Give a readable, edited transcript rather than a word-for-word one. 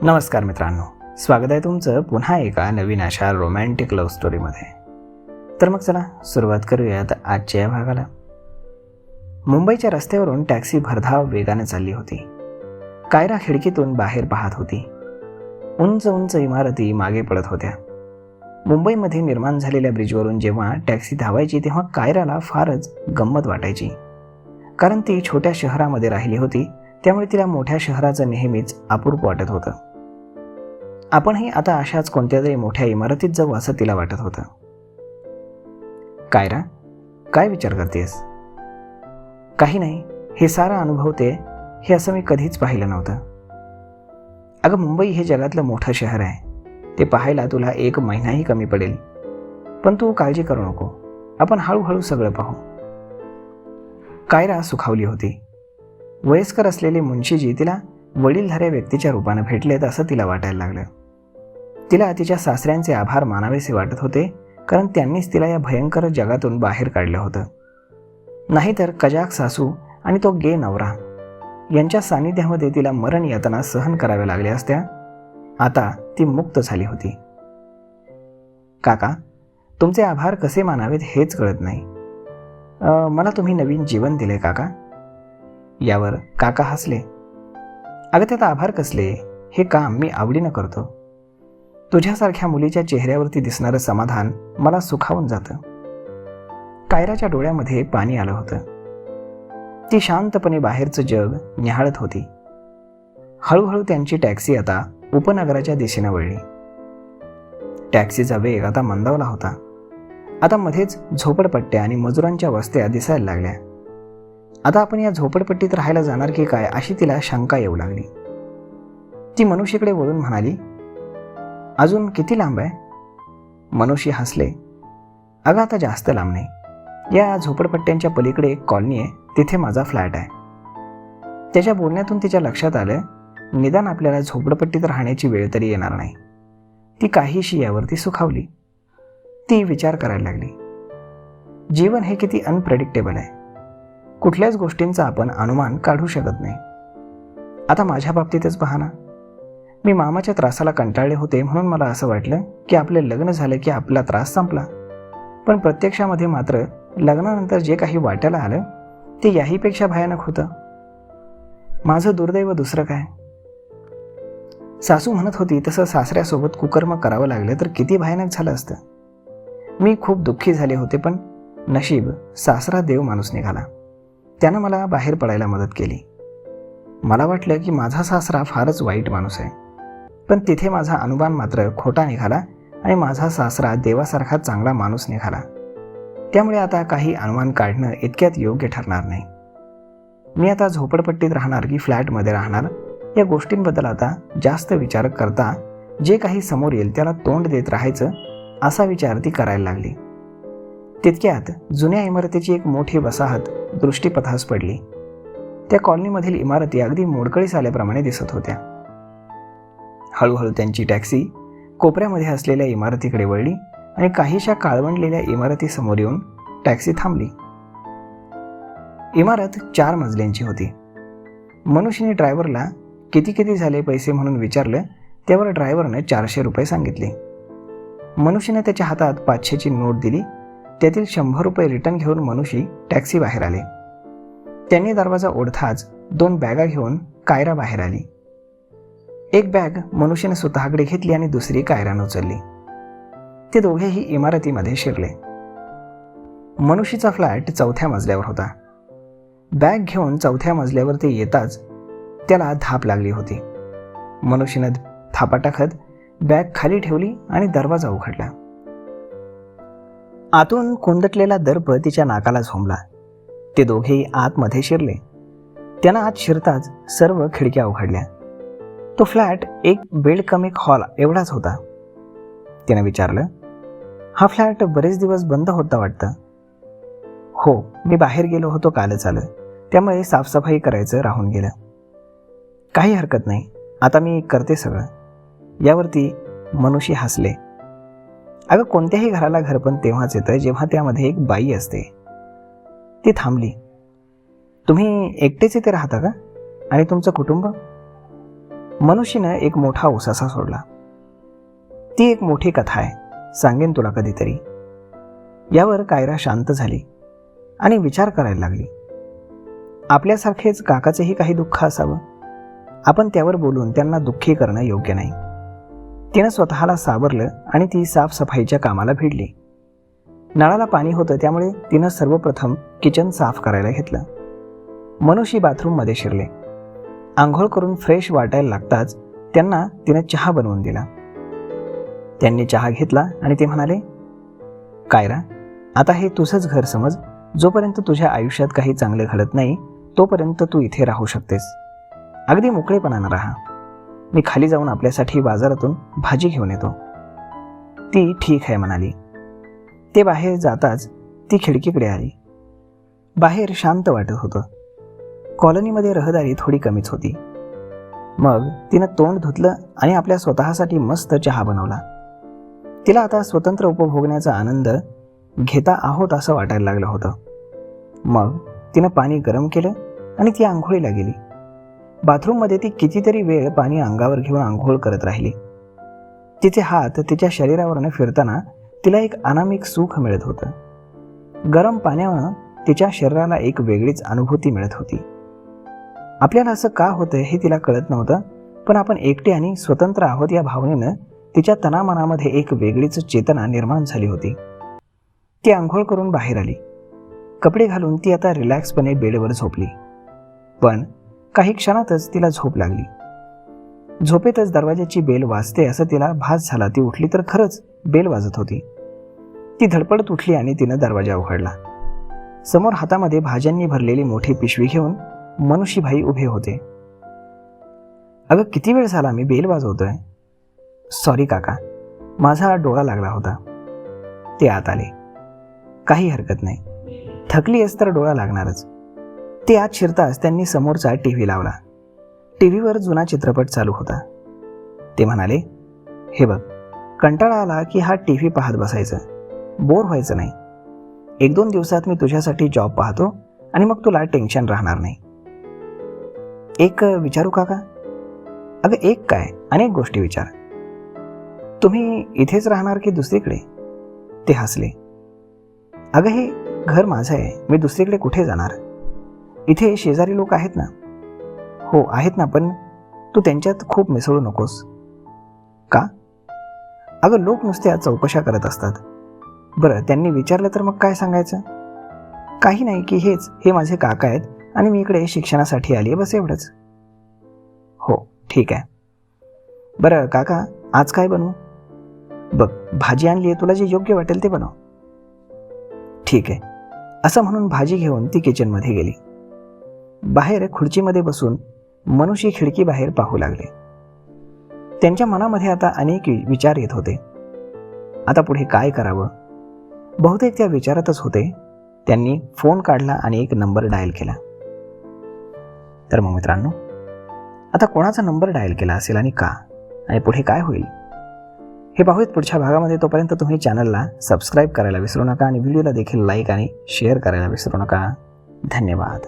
नमस्कार मित्रांनो, स्वागत आहे तुमचं पुन्हा एका नवीन अशा रोमॅन्टिक लव्ह स्टोरीमध्ये. तर मग चला सुरुवात करूयात आजच्या या भागाला. मुंबईच्या रस्त्यावरून टॅक्सी भरधाव वेगाने चालली होती. कायरा खिडकीतून बाहेर पाहत होती. उंच उंच इमारती मागे पडत होत्या. मुंबईमध्ये निर्माण झालेल्या ब्रिजवरून जेव्हा टॅक्सी धावायची तेव्हा कायराला फारच गंमत वाटायची. कारण ती छोट्या शहरामध्ये राहिली होती, त्यामुळे तिला मोठ्या शहराचं नेहमीच अपूर्व वाटत होतं. आपणही आता अशाच कोणत्या तरी मोठ्या इमारतीत जाऊ असं तिला वाटत होतं. कायरा, काय विचार करतेस? काही नाही, हे सारं अनुभवते हे असं मी कधीच पाहिलं नव्हतं. अगं, मुंबई हे जगातलं मोठं शहर आहे. ते पाहायला तुला 1 महिनाही कमी पडेल. पण तू काळजी करू नको, आपण हळूहळू सगळं पाहू. कायरा सुखावली होती. वयस्कर असलेले मुन्शीजी तिला वडीलधाऱ्या व्यक्तीच्या रूपाने भेटलेत असं तिला वाटायला लागलं. तिला तिच्या सासऱ्यांचे आभार मानावेसे वाटत होते, कारण त्यांनीच तिला या भयंकर जगातून बाहेर काढलं होतं. नाहीतर कजाक सासू आणि तो गे नवरा यांच्या सानिध्यामध्ये तिला मरण यातना सहन कराव्या लागल्या असत्या. आता ती मुक्त झाली होती. काका, तुमचे आभार कसे मानावेत हेच कळत नाही. मला तुम्ही नवीन जीवन दिले काका. यावर काका हसले. अगं, त्यात आभार कसले? हे काम मी आवडीनं करतो. तुझ्यासारख्या मुलीच्या चेहऱ्यावरती दिसणारं समाधान मला सुखावून जातं. कायराच्या डोळ्यामध्ये पाणी आलं होतं. ती शांतपणे बाहेरचं जग निहाळत होती. हळूहळू त्यांची टॅक्सी आता उपनगराच्या दिशेने वळली. टॅक्सीचा वेग आता मंदावला होता. आता मध्येच झोपडपट्ट्या आणि मजुरांच्या वस्त्या दिसायला लागल्या. आता आपण या झोपडपट्टीत राहायला जाणार की काय अशी तिला शंका येऊ लागली. ती मनुष्यकडे वळून म्हणाली, अजून किती लांब आहे? मनुष्य हसले. अगं, आता जास्त लांब नाही. या झोपडपट्ट्यांच्या पलीकडे एक कॉलनी आहे, तिथे माझा फ्लॅट आहे. त्याच्या बोलण्यातून तिच्या लक्षात आलं, निदान आपल्याला झोपडपट्टीत राहण्याची वेळ तरी येणार नाही. ती काहीशी यावरती सुखावली. ती विचार करायला लागली. जीवन हे किती अनप्रेडिक्टेबल आहे. कुठल्याच गोष्टींचा आपण अनुमान काढू शकत नाही. आता माझ्या बाबतीतच पहा ना. मी मामाच्या त्रासाला कंटाळले होते, म्हणून मला असं वाटलं की आपलं लग्न झालं की आपला त्रास संपला. पण प्रत्यक्षामध्ये मात्र लग्नानंतर जे काही वाटायला आलं ते याहीपेक्षा भयानक होतं. माझं दुर्दैव दुसरं काय. सासू म्हणत होती तसं सासऱ्यासोबत कुकर्म करावं लागलं तर किती भयानक झालं असतं. मी खूप दुःखी झाले होते, पण नशीब सासरा देव माणूस निघाला. त्यानं मला बाहेर पडायला मदत केली. मला वाटलं की माझा सासरा फारच वाईट माणूस आहे, पण तिथे माझा अनुमान मात्र खोटा निघाला आणि माझा सासरा देवासारखा चांगला माणूस निघाला. त्यामुळे आता काही अनुमान काढणं इतक्यात योग्य ठरणार नाही. मी आता झोपडपट्टीत राहणार की फ्लॅटमध्ये राहणार या गोष्टींबद्दल आता जास्त विचार करता जे काही समोर येईल त्याला तोंड देत राहायचं असा विचार ती करायला लागली. तितक्यात जुन्या इमारतीची एक मोठी वसाहत दृष्टीपथास पडली. त्या कॉलनीमधील इमारती अगदी मोडकळीस आल्याप्रमाणे दिसत होत्या. हळूहळू त्यांची टॅक्सी कोपऱ्यामध्ये असलेल्या इमारतीकडे वळली आणि काहीशा काळवंडलेल्या इमारतीसमोर येऊन टॅक्सी थांबली. इमारत 4 मजल्यांची होती. मनुष्यने ड्रायव्हरला किती झाले पैसे म्हणून विचारलं, त्यावर ड्रायव्हरने 400 रुपये सांगितले. मनुष्यने त्याच्या हातात 500ची नोट दिली. त्यातील 100 रुपये रिटर्न घेऊन मनुष्य टॅक्सी बाहेर आले. त्यांनी दरवाजा ओढताच 2 बॅगा घेऊन कायरा बाहेर आली. एक बॅग मनुष्यने स्वतःकडे घेतली आणि दुसरी कायराने उचलली. ते दोघेही इमारतीमध्ये शिरले. मनुष्यचा फ्लॅट 4थ्या मजल्यावर होता. बॅग घेऊन 4थ्या मजल्यावरती येताच त्याला धाप लागली होती. मनुष्यने थापा टाकत बॅग खाली ठेवली आणि दरवाजा उघडला. आतून कोंदटलेला दर्प तिच्या नाकाला झोंबला. ते दोघेही आतमध्ये शिरले. त्यांना आत शिरताच सर्व खिडक्या उघडल्या. तो फ्लॅट एक बेड कम एक हॉल एवढाच होता. त्याने विचारलं, हा फ्लॅट बरेच दिवस बंद होता वाटतं? हो, मी बाहेर गेलो होतो कालच आलं, त्यामुळे साफसफाई करायचं राहून गेलं. काही हरकत नाही, आता मी करते सगळं. यावरती मनुष्य हसले. अगं, कोणत्याही घराला घरपण तेव्हाच येतं जेव्हा त्यामध्ये एक बाई असते. ती थांबली. तुम्ही एकटेच इथे राहता का? आणि तुमचं कुटुंब? मनुष्यनं एक मोठा उसासा सोडला. ती एक मोठी कथा आहे, सांगेन तुला कधीतरी. यावर कायरा शांत झाली आणि विचार करायला लागली. आपल्यासारखेच काकाचेही काही दुःख असावं. आपण त्यावर बोलून त्यांना दुःखी करणं योग्य नाही. तिनं स्वतःला सावरलं आणि ती साफसफाईच्या कामाला भिडली. नळाला पाणी होतं त्यामुळे तिनं सर्वप्रथम किचन साफ करायला घेतलं. मनुष्य बाथरूममध्ये शिरले. आंघोळ करून फ्रेश वाटायला लागताच त्यांना तिनं चहा बनवून दिला. त्यांनी चहा घेतला आणि ते म्हणाले, कायरा, आता हे तुझंच घर समज. जोपर्यंत तुझ्या आयुष्यात काही चांगले घडत नाही तोपर्यंत तू इथे राहू शकतेस. अगदी मोकळेपणानं राहा. मी खाली जाऊन आपल्यासाठी बाजारातून भाजी घेऊन येतो. ती ठीक आहे म्हणाली. ते बाहेर जाताच ती खिडकीकडे आली. बाहेर शांत वाटत होतं. कॉलनीमध्ये रहदारी थोडी कमीच होती. मग तिनं तोंड धुतलं आणि आपल्या स्वतःसाठी मस्त चहा बनवला. तिला आता स्वतंत्र उपभोगण्याचा आनंद घेता आहोत असं वाटायला लागलं होतं. मग तिनं पाणी गरम केलं आणि ती आंघोळीला गेली. बाथरूममध्ये ती कितीतरी वेळ पाणी अंगावर घेऊन आंघोळ करत राहिली. तिचे हात तिच्या शरीरावरनं फिरताना तिला एक अनामिक सुख मिळत होतं. गरम पाण्यानं तिच्या शरीराला एक वेगळीच अनुभूती मिळत होती. आपल्याला असं का होतं हे तिला कळत नव्हतं, पण आपण एकटे आणि स्वतंत्र आहोत या भावनेनं तिच्या तनामनामध्ये एक वेगळीच चेतना निर्माण झाली होती. ती आंघोळ करून बाहेर आली. कपडे घालून ती आता रिलॅक्सपणे बेडवर झोपली. पण काही क्षणातच तिला झोप लागली. झोपेतच दरवाजाची बेल वाजते असं तिला भास झाला. ती उठली तर खरंच बेल वाजत होती. ती धडपडत उठली आणि तिनं दरवाजा उघडला. समोर हातामध्ये भाज्यांनी भरलेली मोठी पिशवी घेऊन मनुष्यभाई उभे होते. अगं, किती वेळ झाला मी बेल वाजवतोय. सॉरी काका, माझा डोळा लागला होता. ते आत आले. काही हरकत नाही, थकली आहेस तर डोळा लागणारच. ते आत शिरताच त्यांनी समोरचा टीव्ही लावला. टीव्हीवर जुना चित्रपट चालू होता. ते म्हणाले, हे बघ, कंटाळा आला की हा टीव्ही पाहत बसायचं, बोर व्हायचं नाही. 1-2 दिवसात मी तुझ्यासाठी जॉब पाहतो आणि मग तुला टेन्शन राहणार नाही. एक विचारू काका? अगं, एक काय, अनेक गोष्टी विचार. तुम्ही इथेच राहणार की दुसरीकडे? ते हसले. अगं, हे घर माझं आहे, मी दुसरीकडे कुठे जाणार? इथे शेजारी लोक आहेत ना. हो आहेत ना, पण तू त्यांच्यात खूप मिसळू नकोस. का? अगं, लोक नुसत्या चौकशा करत असतात. बरं, त्यांनी विचारलं तर मग काय सांगायचं? काही नाही की हे माझे काका आहेत आणि मी इकडे शिक्षणासाठी आली आहे, बस एवढंच. हो, ठीक आहे. बरं काका, आज काय बनवू? बघ, भाजी आणली आहे, तुला जे योग्य वाटेल ते बनव. ठीक आहे, असं म्हणून भाजी घेऊन ती किचनमध्ये गेली. बाहेर खुर्चीमध्ये बसून मनुष्य खिडकी बाहेर पाहू लागले. त्यांच्या मनामध्ये आता अनेक विचार येत होते. आता पुढे काय करावं? बहुतेक त्या विचारातच होते. त्यांनी फोन काढला आणि एक नंबर डायल केला. तर मग मित्रांनो, आता कोणाचा नंबर डायल केला असेल आणि का, आणि पुढे काय होईल हे पाहूयात पुढच्या भागामध्ये. तोपर्यंत तुम्ही चॅनलला सबस्क्राईब करायला विसरू नका आणि व्हिडिओला देखील लाईक आणि शेअर करायला विसरू नका. धन्यवाद.